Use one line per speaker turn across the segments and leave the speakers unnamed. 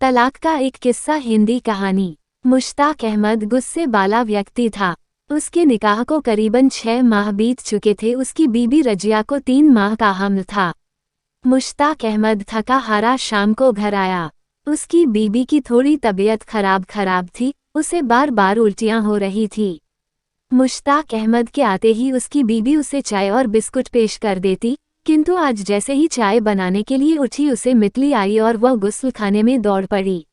तलाक का एक किस्सा। हिंदी कहानी। मुश्ताक अहमद गुस्से वाला व्यक्ति था। उसके निकाह को करीबन 6 माह बीत चुके थे। उसकी बीबी रजिया को 3 माह का हमल था। मुश्ताक अहमद थका हारा शाम को घर आया। उसकी बीबी की थोड़ी तबीयत खराब थी। उसे बार बार उल्टियां हो रही थी। मुश्ताक अहमद के आते ही उसकी बीबी उसे चाय और बिस्कुट पेश कर देती, किंतु आज जैसे ही चाय बनाने के लिए उठी उसे मितली आई और वह गुस्ल खाने में दौड़ पड़ी।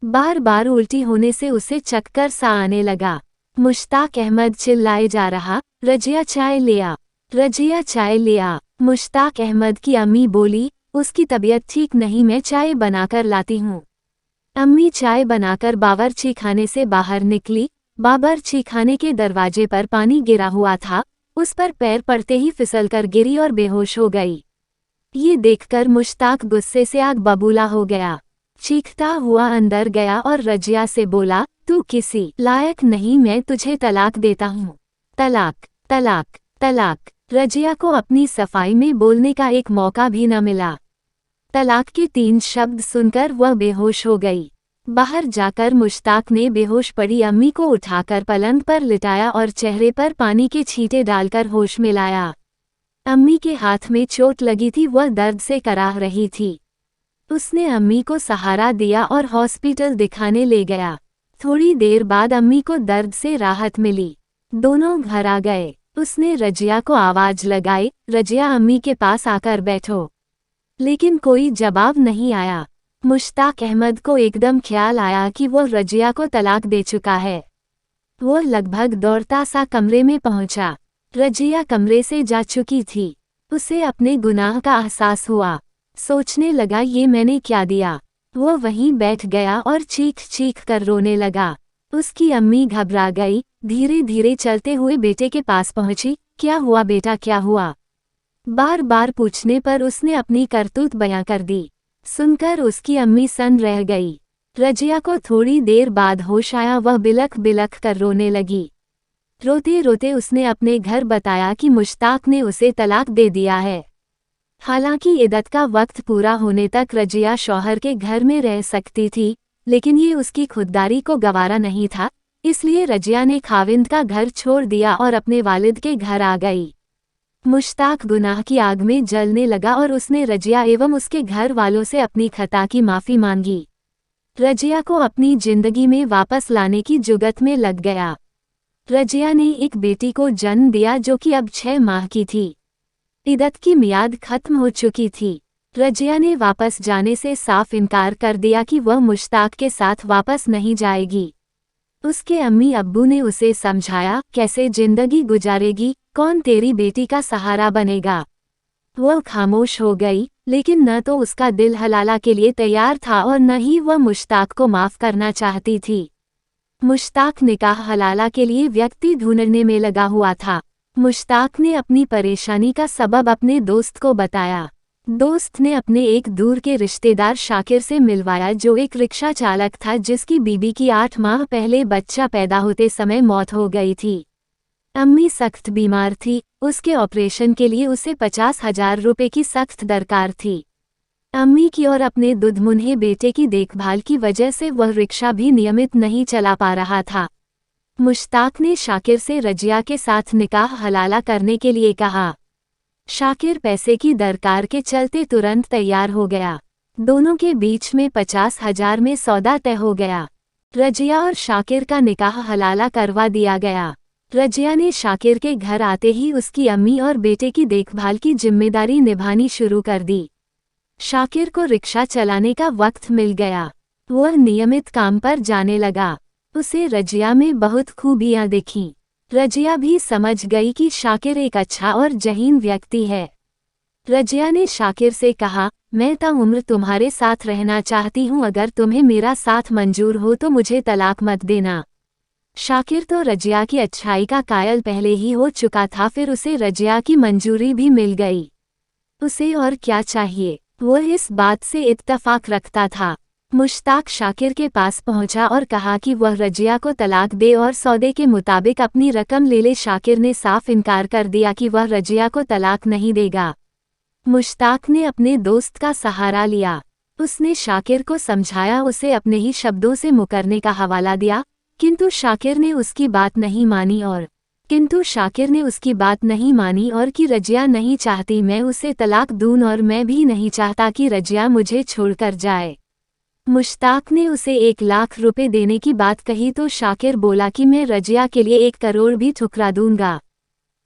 बार बार उल्टी होने से उसे चक्कर सा आने लगा। मुश्ताक अहमद चिल्लाए जा रहा, रजिया चाय ले आ, रजिया चाय ले आ। मुश्ताक अहमद की अम्मी बोली, उसकी तबीयत ठीक नहीं, मैं चाय बनाकर लाती हूँ। अम्मी चाय बनाकर बावर्ची खाने से बाहर निकली। बावर्ची खाने के दरवाजे पर पानी गिरा हुआ था। उस पर पैर पड़ते ही फिसलकर गिरी और बेहोश हो गई। ये देखकर मुश्ताक गुस्से से आग बबूला हो गया। चीखता हुआ अंदर गया और रजिया से बोला, तू किसी लायक नहीं, मैं तुझे तलाक देता हूँ। तलाक, तलाक, तलाक। रजिया को अपनी सफाई में बोलने का एक मौका भी न मिला। तलाक के 3 शब्द सुनकर वह बेहोश हो गई। बाहर जाकर मुश्ताक ने बेहोश पड़ी अम्मी को उठाकर पलंग पर लिटाया और चेहरे पर पानी के छींटे डालकर होश में लाया। अम्मी के हाथ में चोट लगी थी, वह दर्द से कराह रही थी। उसने अम्मी को सहारा दिया और हॉस्पिटल दिखाने ले गया। थोड़ी देर बाद अम्मी को दर्द से राहत मिली। दोनों घर आ गए। उसने रजिया को आवाज लगाई, रजिया अम्मी के पास आकर बैठो। लेकिन कोई जवाब नहीं आया। मुश्ताक अहमद को एकदम ख्याल आया कि वो रजिया को तलाक दे चुका है। वो लगभग दौड़ता सा कमरे में पहुंचा। रजिया कमरे से जा चुकी थी। उसे अपने गुनाह का एहसास हुआ। सोचने लगा, ये मैंने क्या दिया। वो वहीं बैठ गया और चीख कर रोने लगा। उसकी अम्मी घबरा गई, धीरे धीरे चलते हुए बेटे के पास पहुंची। क्या हुआ बेटा, क्या हुआ? बार बार पूछने पर उसने अपनी करतूत बयां कर दी। सुनकर उसकी अम्मी सन्न रह गई। रजिया को थोड़ी देर बाद होश आया। वह बिलख बिलख कर रोने लगी। रोते रोते उसने अपने घर बताया कि मुश्ताक ने उसे तलाक दे दिया है। हालांकि इद्दत का वक्त पूरा होने तक रजिया शौहर के घर में रह सकती थी, लेकिन ये उसकी खुददारी को गवारा नहीं था। इसलिए रजिया ने खाविंद का घर छोड़ दिया और अपने वालिद के घर आ गई। मुश्ताक गुनाह की आग में जलने लगा और उसने रजिया एवं उसके घर वालों से अपनी खता की माफ़ी मांगी। रजिया को अपनी जिंदगी में वापस लाने की जुगत में लग गया। रजिया ने एक बेटी को जन्म दिया जो कि अब 6 माह की थी। इद्दत की मियाद खत्म हो चुकी थी। रजिया ने वापस जाने से साफ इनकार कर दिया कि वह मुश्ताक के साथ वापस नहीं जाएगी। उसके अम्मी अब्बू ने उसे समझाया, कैसे जिंदगी गुजारेगी, कौन तेरी बेटी का सहारा बनेगा। वह खामोश हो गई, लेकिन न तो उसका दिल हलाला के लिए तैयार था और न ही वह मुश्ताक को माफ़ करना चाहती थी। मुश्ताक निकाह हलाला के लिए व्यक्ति ढूंढने में लगा हुआ था। मुश्ताक ने अपनी परेशानी का सबब अपने दोस्त को बताया। दोस्त ने अपने एक दूर के रिश्तेदार शाकिर से मिलवाया जो एक रिक्शा चालक था, जिसकी बीबी की 8 माह पहले बच्चा पैदा होते समय मौत हो गई थी। अम्मी सख्त बीमार थी। उसके ऑपरेशन के लिए उसे 50,000 रुपये की सख्त दरकार थी। अम्मी की और अपने दुधमुन्हे बेटे की देखभाल की वजह से वह रिक्शा भी नियमित नहीं चला पा रहा था। मुश्ताक ने शाकिर से रजिया के साथ निकाह हलाला करने के लिए कहा। शाकिर पैसे की दरकार के चलते तुरंत तैयार हो गया। दोनों के बीच में 50,000 में सौदा तय हो गया। रजिया और शाकिर का निकाह हलाला करवा दिया गया। रजिया ने शाकिर के घर आते ही उसकी अम्मी और बेटे की देखभाल की जिम्मेदारी निभानी शुरू कर दी। शाकिर को रिक्शा चलाने का वक्त मिल गया। वह नियमित काम पर जाने लगा। उसे रजिया में बहुत खूबियां दिखीं। रजिया भी समझ गई कि शाकिर एक अच्छा और जहीन व्यक्ति है। रजिया ने शाकिर से कहा, मैं ताउम्र तुम्हारे साथ रहना चाहती हूँ, अगर तुम्हें मेरा साथ मंजूर हो तो मुझे तलाक मत देना। शाकिर तो रजिया की अच्छाई का कायल पहले ही हो चुका था, फिर उसे रजिया की मंजूरी भी मिल गई। उसे और क्या चाहिए, वह इस बात से इत्तफाक रखता था। मुश्ताक शाकिर के पास पहुंचा और कहा कि वह रजिया को तलाक दे और सौदे के मुताबिक अपनी रकम ले ले। शाकिर ने साफ इनकार कर दिया कि वह रजिया को तलाक नहीं देगा। मुश्ताक ने अपने दोस्त का सहारा लिया। उसने शाकिर को समझाया, उसे अपने ही शब्दों से मुकरने का हवाला दिया, किंतु शाकिर ने उसकी बात नहीं मानी और कि रजिया नहीं चाहती मैं उसे तलाक दूं और मैं भी नहीं चाहता कि रजिया मुझे छोड़कर जाए। मुश्ताक ने उसे 1 लाख रुपए देने की बात कही तो शाकिर बोला कि मैं रजिया के लिए 1 करोड़ भी ठुकरा दूंगा।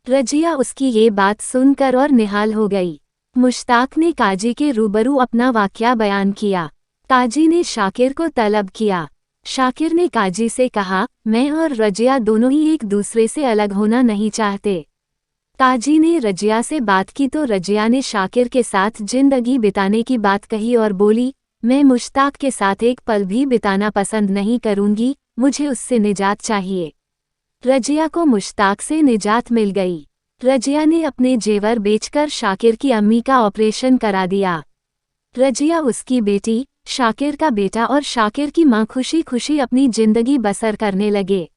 रजिया उसकी ये बात सुनकर और निहाल हो गई। मुश्ताक ने काजी के रूबरू अपना वाकया बयान किया। काजी ने शाकिर को तलब किया। शाकिर ने काजी से कहा, मैं और रजिया दोनों ही एक दूसरे से अलग होना नहीं चाहते। काजी ने रजिया से बात की तो रजिया ने शाकिर के साथ जिंदगी बिताने की बात कही और बोली, मैं मुश्ताक के साथ एक पल भी बिताना पसंद नहीं करूंगी, मुझे उससे निजात चाहिए। रजिया को मुश्ताक से निजात मिल गई। रजिया ने अपने जेवर बेचकर शाकिर की अम्मी का ऑपरेशन करा दिया। रजिया, उसकी बेटी, शाकिर का बेटा और शाकिर की मां खुशी खुशी अपनी जिंदगी बसर करने लगे।